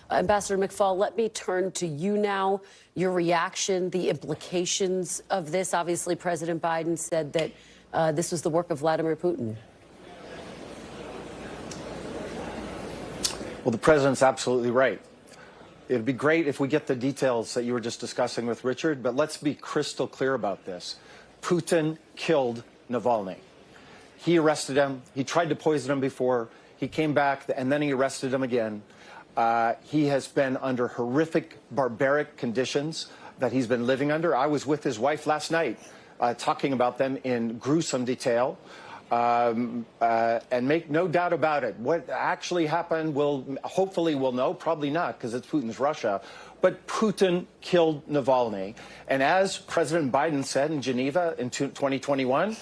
Ambassador McFaul, let me turn to you now. Your reaction, the implications of this. Obviously, President Biden said that this was the work of Vladimir Putin. Well, the president's absolutely right. It'd be great if we get the details that you were just discussing with Richard, but let's be crystal clear about this. Putin killed Navalny. He arrested him. He tried to poison him before. He came back, and then he arrested him again. He has been under horrific, barbaric conditions that he's been living under. I was with his wife last night talking about them in gruesome detail. And make no doubt about it, what actually happened, hopefully we'll know, probably not, because it's Putin's Russia. But Putin killed Navalny. And as President Biden said in Geneva in 2021,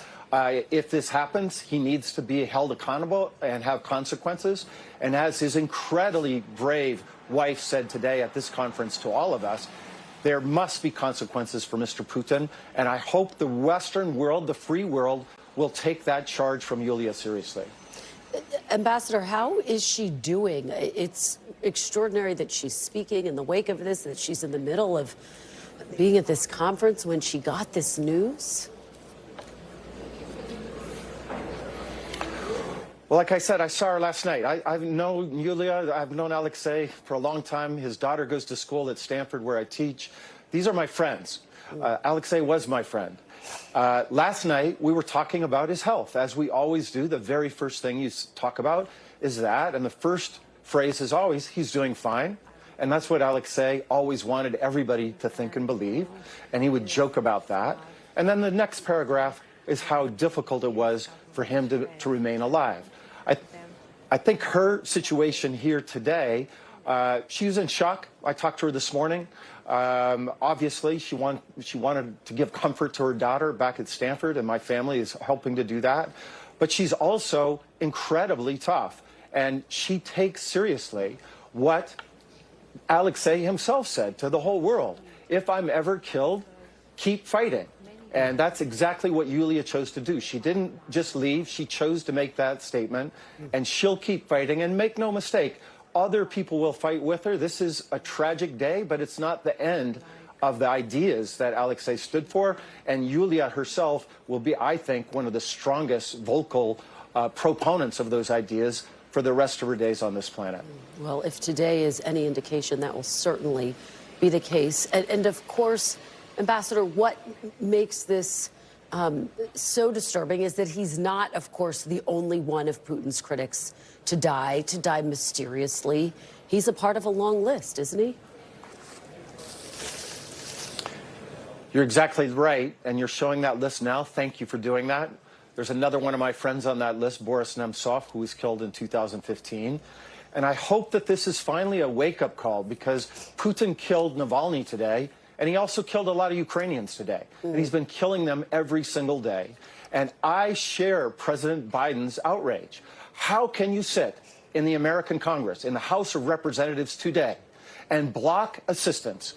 if this happens, he needs to be held accountable and have consequences. And as his incredibly brave wife said today at this conference to all of us, there must be consequences for Mr. Putin. And I hope the Western world, the free world, will take that charge from Yulia seriously. Ambassador, how is she doing? It's extraordinary that she's speaking in the wake of this, that she's in the middle of being at this conference when she got this news. Well, like I said, I saw her last night. I've known Yulia, I've known Alexei for a long time. His daughter goes to school at Stanford where I teach. These are my friends. Alexei was my friend. Last night, we were talking about his health, as we always do. The very first thing you talk about is that, and the first phrase is always, he's doing fine. And that's what Alexei always wanted everybody to think and believe, and he would joke about that. And then the next paragraph is how difficult it was for him to remain alive. I think her situation here today, she was in shock. I talked to her this morning. Obviously, she wanted to give comfort to her daughter back at Stanford, and my family is helping to do that. But she's also incredibly tough, and she takes seriously what Alexei himself said to the whole world. If I'm ever killed, keep fighting. And that's exactly what Yulia chose to do. She didn't just leave. She chose to make that statement, and she'll keep fighting. And make no mistake, other people will fight with her. This is a tragic day, but it's not the end of the ideas that Alexei stood for. And Yulia herself will be, I think, one of the strongest vocal proponents of those ideas for the rest of her days on this planet. Well, if today is any indication, that will certainly be the case. And of course, Ambassador, what makes this so disturbing is that he's not, of course, the only one of Putin's critics to die mysteriously. He's a part of a long list, isn't he? You're exactly right, and you're showing that list now. Thank you for doing that. There's another one of my friends on that list, Boris Nemtsov, who was killed in 2015. And I hope that this is finally a wake-up call, because Putin killed Navalny today, and he also killed a lot of Ukrainians today. And he's been killing them every single day. And I share President Biden's outrage. How can you sit in the American Congress, in the House of Representatives today, and block assistance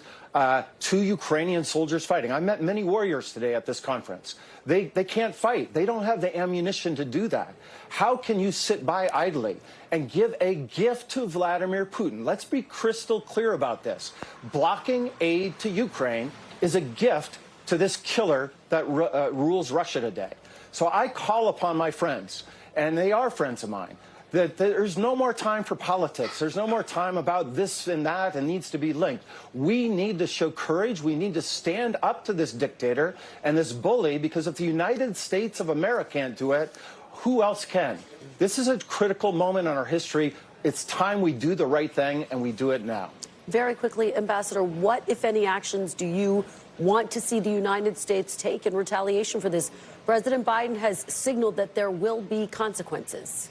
to Ukrainian soldiers fighting? I met many warriors today at this conference. They can't fight. They don't have the ammunition to do that. How can you sit by idly and give a gift to Vladimir Putin? Let's be crystal clear about this. Blocking aid to Ukraine is a gift to this killer that rules Russia today. So I call upon my friends, and they are friends of mine, that there's no more time for politics. There's no more time about this and that and needs to be linked. We need to show courage. We need to stand up to this dictator and this bully, because if the United States of America can't do it, who else can? This is a critical moment in our history. It's time we do the right thing, and we do it now. Very quickly, Ambassador, what, if any, actions do you want to see the United States take in retaliation for this? President Biden has signaled that there will be consequences.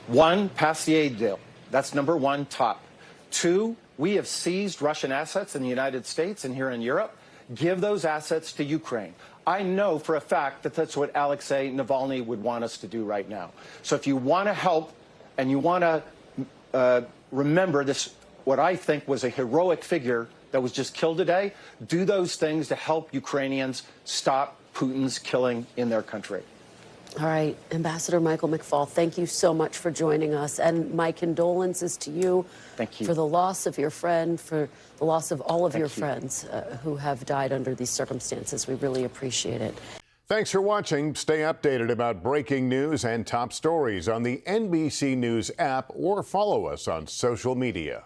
One, pass the aid deal. That's number one, top. Two, we have seized Russian assets in the United States and here in Europe. Give those assets to Ukraine. I know for a fact that that's what Alexei Navalny would want us to do right now. So if you want to help and you want to remember this, what I think was a heroic figure that was just killed today, do those things to help Ukrainians stop Putin's killing in their country. All right, Ambassador Michael McFaul, thank you so much for joining us. And my condolences to you. Thank you. For the loss of your friend, for the loss of all of your Thank you. friends who have died under these circumstances. We really appreciate it. Thanks for watching. Stay updated about breaking news and top stories on the NBC News app or follow us on social media.